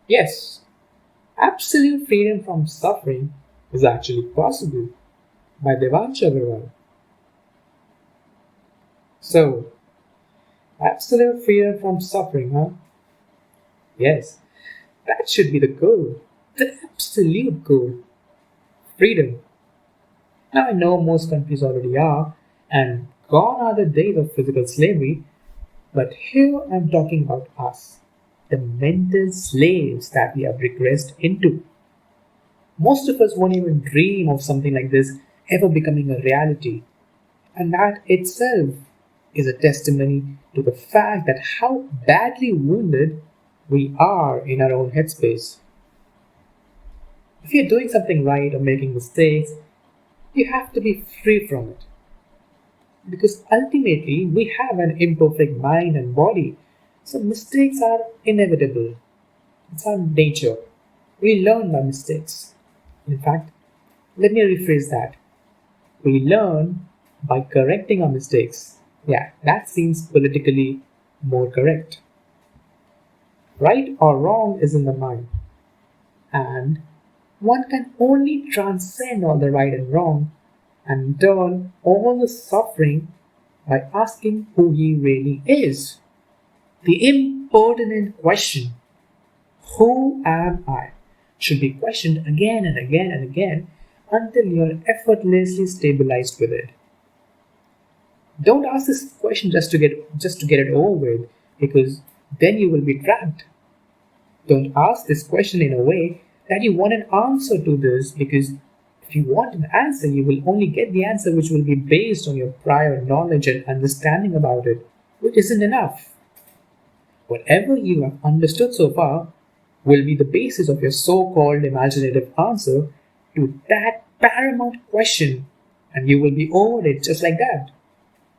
Yes, absolute freedom from suffering is actually possible by Devansh Agarwal. So, absolute freedom from suffering, huh? Yes, that should be the goal. The absolute goal. Freedom. Now I know most countries already are, and gone are the days of physical slavery, but here I'm talking about us, the mental slaves that we have regressed into. Most of us won't even dream of something like this ever becoming a reality, and that itself is a testimony to the fact that how badly wounded we are in our own headspace. If you're doing something right or making mistakes, you have to be free from it. Because ultimately, we have an imperfect mind and body, so mistakes are inevitable. It's our nature. We learn by mistakes. In fact, let me rephrase that. We learn by correcting our mistakes. Yeah, that seems politically more correct. Right or wrong is in the mind, and one can only transcend all the right and wrong and turn all the suffering by asking who he really is. The impertinent question, who am I, should be questioned again and again and again until you're effortlessly stabilized with it. Don't ask this question just to get it over with, because then you will be trapped. Don't ask this question in a way that you want an answer to this, because if you want an answer, you will only get the answer which will be based on your prior knowledge and understanding about it, which isn't enough. Whatever you have understood so far will be the basis of your so called imaginative answer to that paramount question, and you will be over it just like that.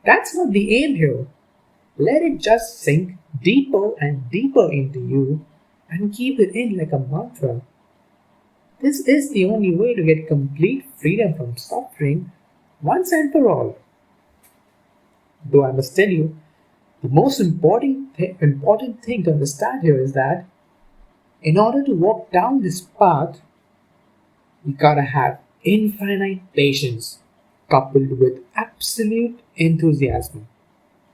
That's not the aim here. Let it just sink deeper and deeper into you and keep it in like a mantra. This is the only way to get complete freedom from suffering once and for all. Though I must tell you, the most important thing to understand here is that in order to walk down this path, you gotta have infinite patience coupled with absolute enthusiasm.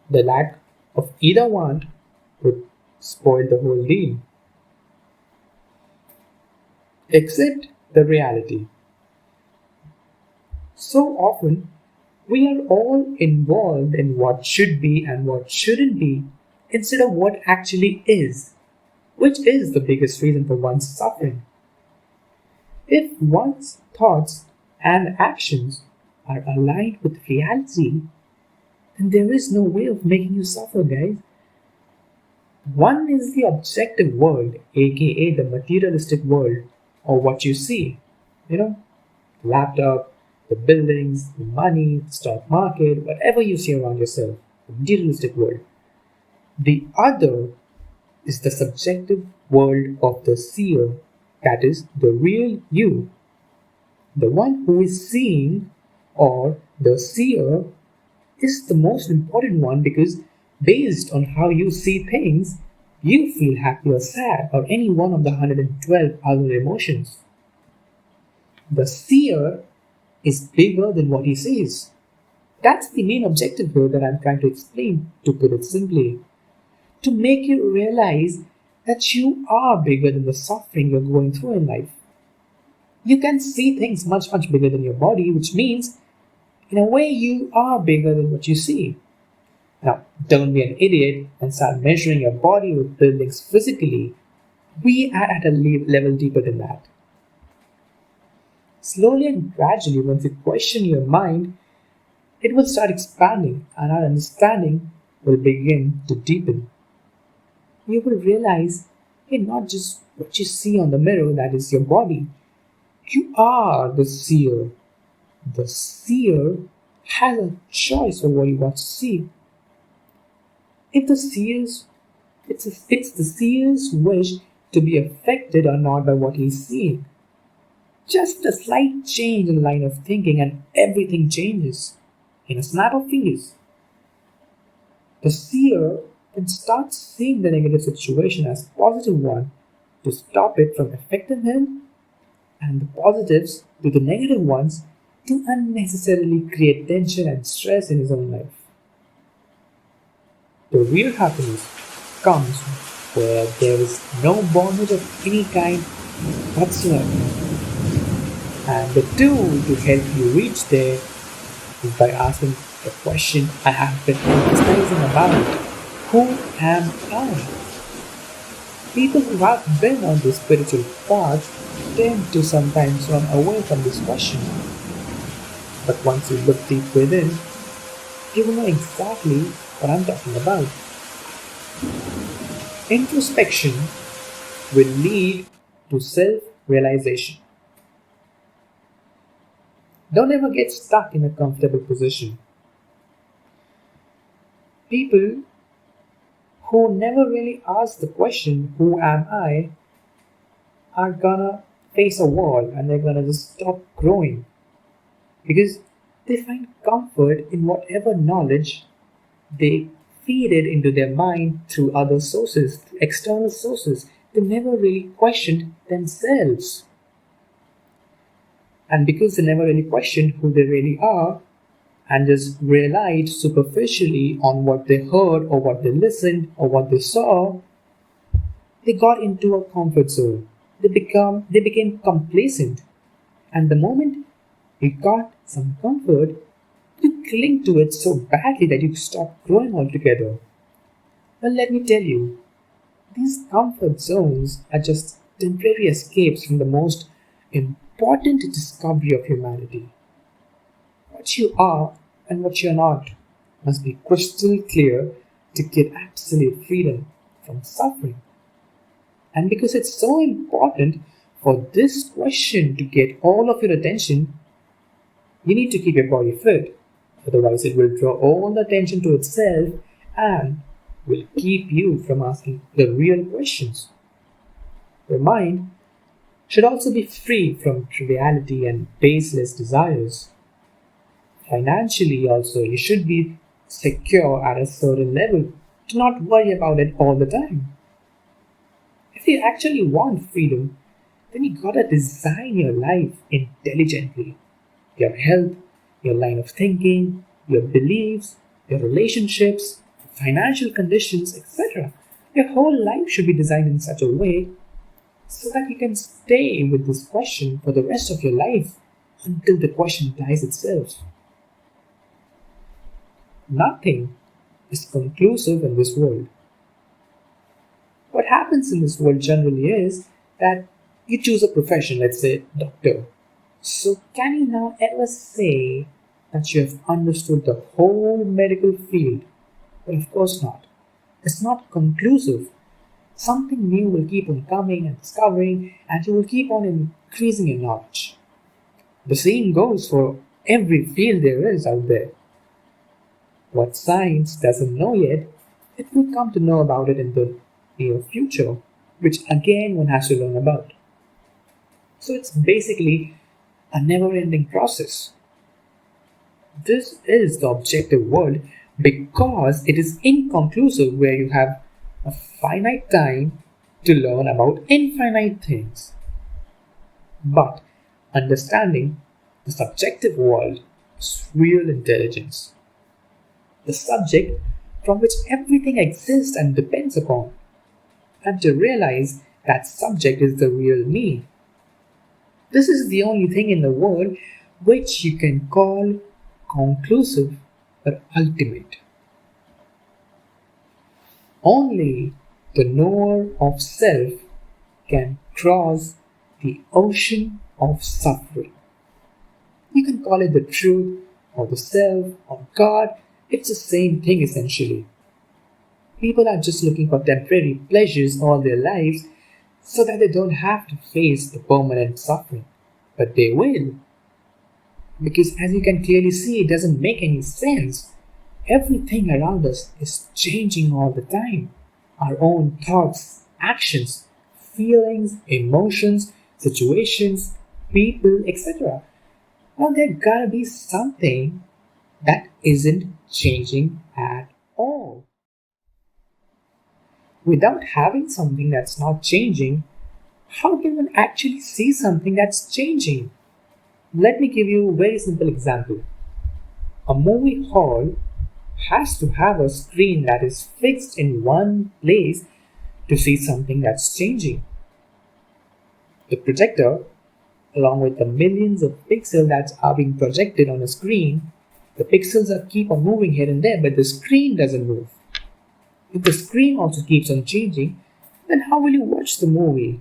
The lack of either one would spoil the whole deal. Accept the reality. So often, we are all involved in what should be and what shouldn't be instead of what actually is, which is the biggest reason for one's suffering. If one's thoughts and actions are aligned with reality, then there is no way of making you suffer, guys. One is the objective world, aka the materialistic world, or what you see. You know, the laptop, the buildings, the money, the stock market, whatever you see around yourself, the materialistic world. The other is the subjective world of the seer, that is, the real you, the one who is seeing, or the seer, is the most important one because based on how you see things, you feel happy or sad or any one of the 112 other emotions. The seer is bigger than what he sees. That's the main objective here that I'm trying to explain, to put it simply. To make you realize that you are bigger than the suffering you're going through in life. You can see things much, much bigger than your body, which means, in a way, you are bigger than what you see. Now, don't be an idiot and start measuring your body with buildings physically. We are at a level deeper than that. Slowly and gradually, once you question your mind, it will start expanding and our understanding will begin to deepen. You will realize you're not just what you see on the mirror, that is your body. You are the seer. The seer has a choice of what he wants to see. If the seer's it's the seer's wish to be affected or not by what he's seeing. Just a slight change in the line of thinking and everything changes in a snap of fingers. The seer then starts seeing the negative situation as positive one to stop it from affecting him, and the positives to the negative ones to unnecessarily create tension and stress in his own life. The real happiness comes where there is no bondage of any kind whatsoever. And the tool to help you reach there is by asking the question I have been emphasizing about: who am I? People who have been on this spiritual path tend to sometimes run away from this question. But once you look deep within, you will know exactly what I'm talking about. Introspection will lead to self realization. Don't ever get stuck in a comfortable position. People who never really ask the question, who am I, are gonna face a wall and they're gonna just stop growing because they find comfort in whatever knowledge they feed it into their mind through other sources, through external sources. They never really questioned themselves. And because they never really questioned who they really are and just relied superficially on what they heard or what they listened or what they saw, they got into a comfort zone. They became complacent. And the moment you got some comfort, you cling to it so badly that you stop growing altogether. Well, let me tell you, these comfort zones are just temporary escapes from the most important discovery of humanity. What you are and what you're not must be crystal clear to get absolute freedom from suffering. And because it's so important for this question to get all of your attention, you need to keep your body fit. Otherwise, it will draw all the attention to itself and will keep you from asking the real questions. Your mind should also be free from triviality and baseless desires. Financially, also, you should be secure at a certain level to not worry about it all the time. If you actually want freedom, then you gotta design your life intelligently. Your health, your line of thinking, your beliefs, your relationships, financial conditions, etc. Your whole life should be designed in such a way so that you can stay with this question for the rest of your life until the question dies itself. Nothing is conclusive in this world. What happens in this world generally is that you choose a profession, let's say doctor. So, can you now ever say that you have understood the whole medical field? Well, of course not. It's not conclusive. Something new will keep on coming and discovering, and you will keep on increasing your knowledge. The same goes for every field there is out there. What science doesn't know yet, it will come to know about it in the near future, which again one has to learn about. So it's basically a never-ending process. This is the objective world because it is inconclusive, where you have a finite time to learn about infinite things. But understanding the subjective world is real intelligence. The subject from which everything exists and depends upon. And to realize that subject is the real me. This is the only thing in the world which you can call conclusive or ultimate. Only the knower of self can cross the ocean of suffering. You can call it the truth or the self or God, it's the same thing essentially. People are just looking for temporary pleasures all their lives so that they don't have to face the permanent suffering. But they will. Because as you can clearly see, it doesn't make any sense. Everything around us is changing all the time. Our own thoughts, actions, feelings, emotions, situations, people, etc. Well, there gotta be something that isn't changing at all. Without having something that's not changing, how can one actually see something that's changing? Let me give you a very simple example. A movie hall has to have a screen that is fixed in one place to see something that's changing. The projector, along with the millions of pixels that are being projected on a screen, the pixels are keep on moving here and there, but the screen doesn't move. If the screen also keeps on changing, then how will you watch the movie?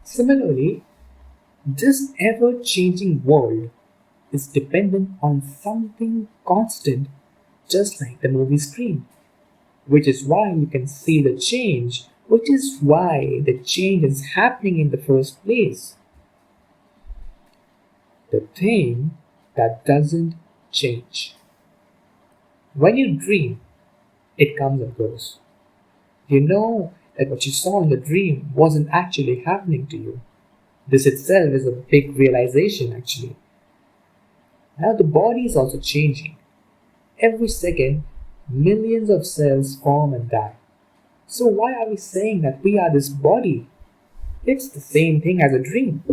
Similarly, this ever changing world is dependent on something constant, just like the movie screen, which is why you can see the change, which is why the change is happening in the first place. The thing that doesn't change. When you dream, it comes and goes. You know that what you saw in the dream wasn't actually happening to you. This itself is a big realization, actually. Now, the body is also changing. Every second, millions of cells form and die. So, why are we saying that we are this body? It's the same thing as a dream.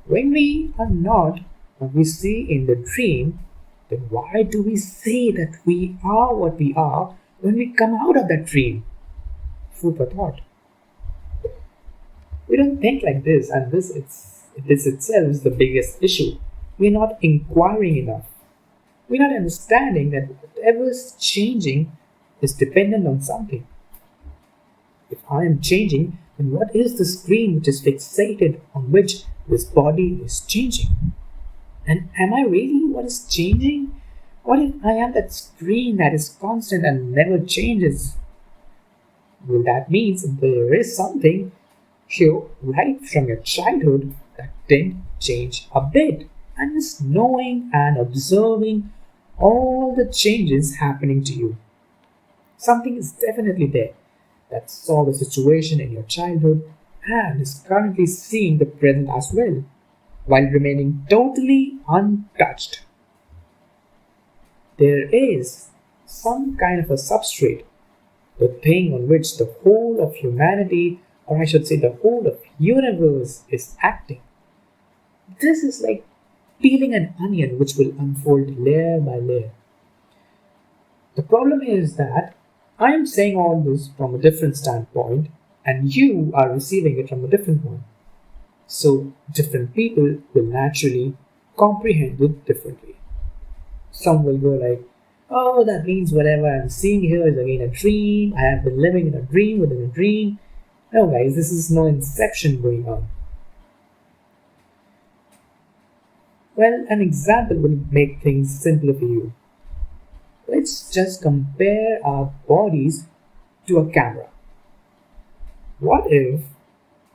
When we are not what we see in the dream, then why do we say that we are what we are when we come out of that dream? Food for thought. We don't think like this, and this itself is the biggest issue. We're not inquiring enough. We're not understanding that whatever is changing is dependent on something. If I am changing, then what is the screen which is fixated on which this body is changing? And am I really what is changing? What if I am that screen that is constant and never changes? Well, that means there is something here right from your childhood that didn't change a bit. And just knowing and observing all the changes happening to you. Something is definitely there that saw the situation in your childhood and is currently seeing the present as well, while remaining totally untouched. There is some kind of a substrate, the thing on which the whole of humanity, or I should say the whole of universe, is acting. This is like peeling an onion which will unfold layer by layer. The problem is that I am saying all this from a different standpoint and you are receiving it from a different one. So different people will naturally comprehend it differently. Some will go like, oh, that means whatever I'm seeing here is again a dream. I have been living in a dream within a dream. No guys, this is no inception going on. Well, an example will make things simpler for you. Let's just compare our bodies to a camera. What if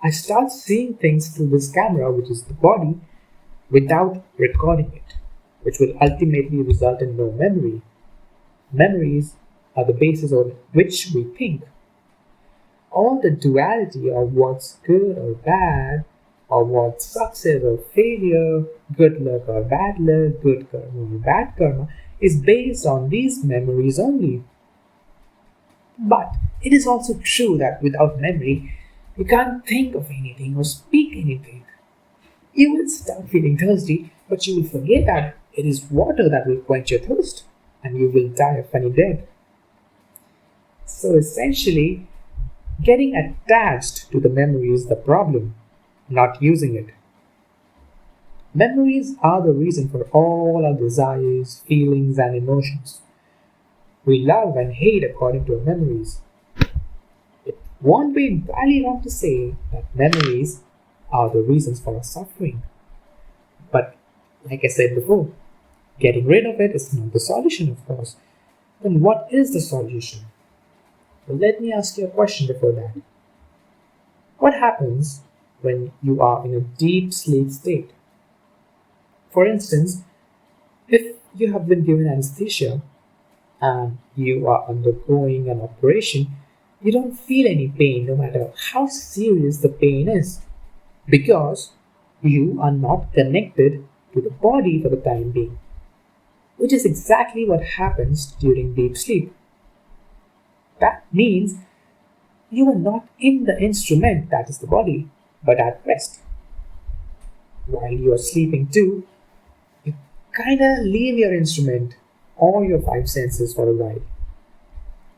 I start seeing things through this camera, which is the body, without recording it, which will ultimately result in no memory? Memories are the basis on which we think. All the duality of what's good or bad, or what's success or failure, good luck or bad luck, good karma or bad karma, is based on these memories only. But it is also true that without memory, you can't think of anything or speak anything. You will start feeling thirsty, but you will forget that it is water that will quench your thirst, and you will die a funny death. So essentially, getting attached to the memory is the problem, not using it. Memories are the reason for all our desires, feelings, and emotions. We love and hate according to our memories. It won't be entirely wrong to say that memories are the reasons for our suffering. But, like I said before, getting rid of it is not the solution, of course. Then what is the solution? Well, let me ask you a question before that. What happens when you are in a deep sleep state? For instance, if you have been given anesthesia and you are undergoing an operation, you don't feel any pain no matter how serious the pain is, because you are not connected to the body for the time being, which is exactly what happens during deep sleep. That means You are not in the instrument, that is the body, but at rest. While you are sleeping too, you kinda leave your instrument or your five senses for a while.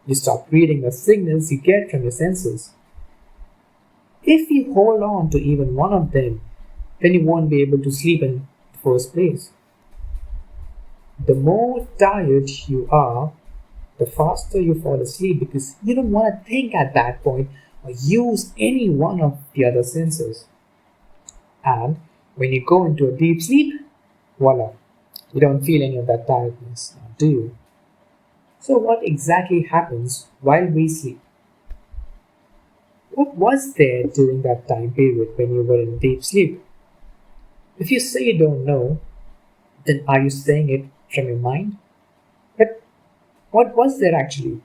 You stop reading the signals you get from your senses. If you hold on to even one of them, then you won't be able to sleep in the first place. The more tired you are, the faster you fall asleep because you don't want to think at that point or use any one of the other senses. And when you go into a deep sleep, voila, you don't feel any of that tiredness, do you? So, what exactly happens while we sleep? What was there during that time period when you were in deep sleep? If you say you don't know, then are you saying it from your mind? But what was there actually?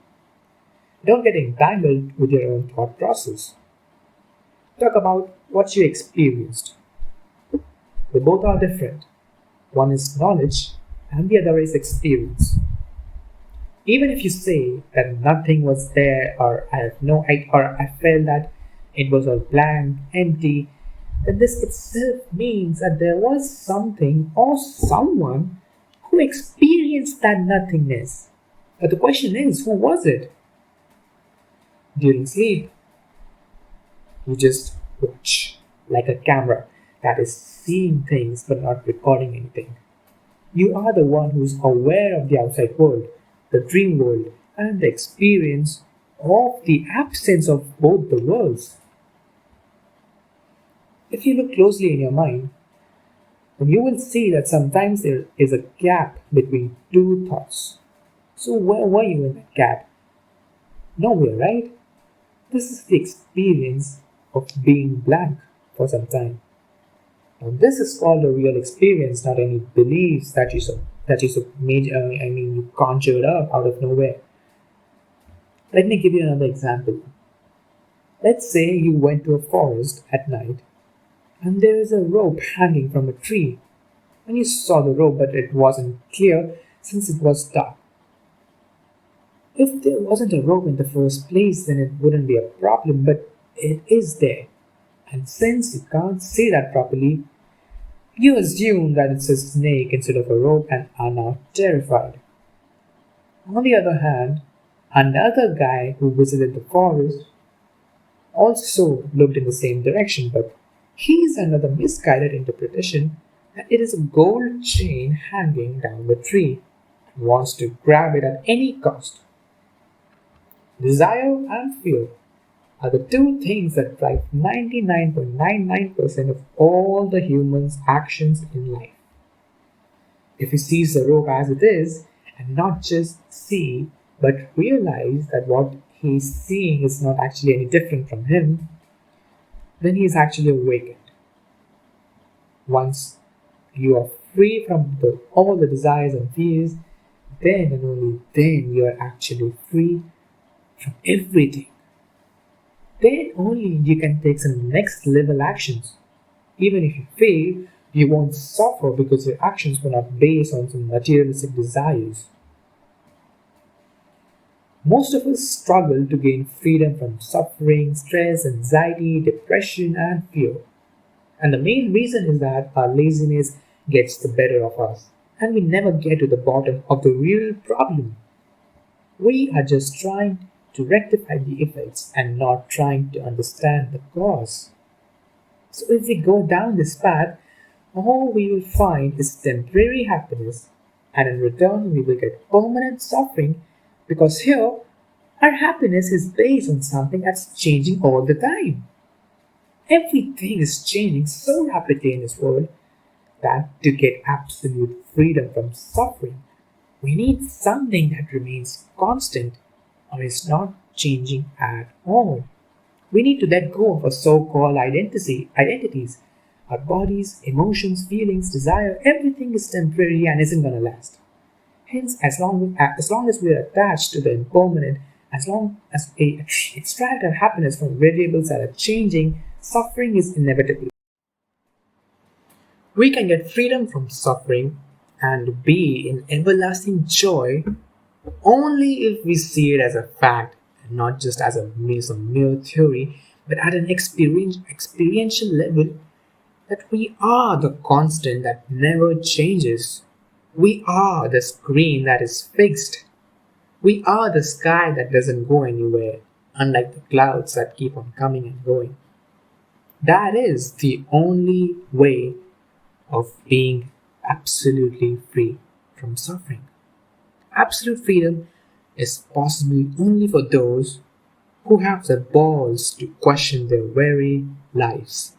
Don't get entangled with your own thought process. Talk about what you experienced. They both are different. One is knowledge and the other is experience. Even if you say that nothing was there or I have no idea or I felt that it was all blank, empty, then this itself means that there was something or someone who experienced that nothingness. But the question is, who was it? During sleep, you just watch like a camera that is seeing things but not recording anything. You are the one who's aware of the outside world, the dream world, and the experience of the absence of both the worlds. If you look closely in your mind, then you will see that sometimes there is a gap between two thoughts. So, where were you in that gap? Nowhere, right? This is the experience of being blank for some time. Now, this is called a real experience, not any beliefs you conjured up out of nowhere. Let me give you another example. Let's say you went to a forest at night and there is a rope hanging from a tree. And you saw the rope, but it wasn't clear since it was dark. If there wasn't a rope in the first place, then it wouldn't be a problem, but it is there. And since you can't see that properly, you assume that it's a snake instead of a rope and are now terrified. On the other hand, another guy who visited the forest also looked in the same direction, but he's under the misguided interpretation that it is a gold chain hanging down the tree and wants to grab it at any cost. Desire and fear are the two things that drive 99.99% of all the humans' actions in life. If he sees the rope as it is, and not just see, but realize that what he's seeing is not actually any different from him, then he is actually awakened. Once you are free from all the desires and fears, then and only then you are actually free from everything. Then only you can take some next level actions. Even if you fail, you won't suffer because your actions were not based on some materialistic desires. Most of us struggle to gain freedom from suffering, stress, anxiety, depression, and fear. And the main reason is that our laziness gets the better of us, and we never get to the bottom of the real problem. We are just trying to rectify the effects and not trying to understand the cause. So, if we go down this path, all we will find is temporary happiness, and in return, we will get permanent suffering because here, our happiness is based on something that's changing all the time. Everything is changing so rapidly in this world that to get absolute freedom from suffering, we need something that remains constant or is not changing at all. We need to let go of our so-called identities. Our bodies, emotions, feelings, desire, everything is temporary and isn't gonna last. Hence, as long as we are attached to the impermanent, as long as we extract our happiness from variables that are changing, suffering is inevitable. We can get freedom from suffering and be in everlasting joy only if we see it as a fact and not just as some mere theory, but at an experiential level, that we are the constant that never changes. We are the screen that is fixed. We are the sky that doesn't go anywhere, unlike the clouds that keep on coming and going. That is the only way of being absolutely free from suffering. Absolute freedom is possible only for those who have the balls to question their very lives.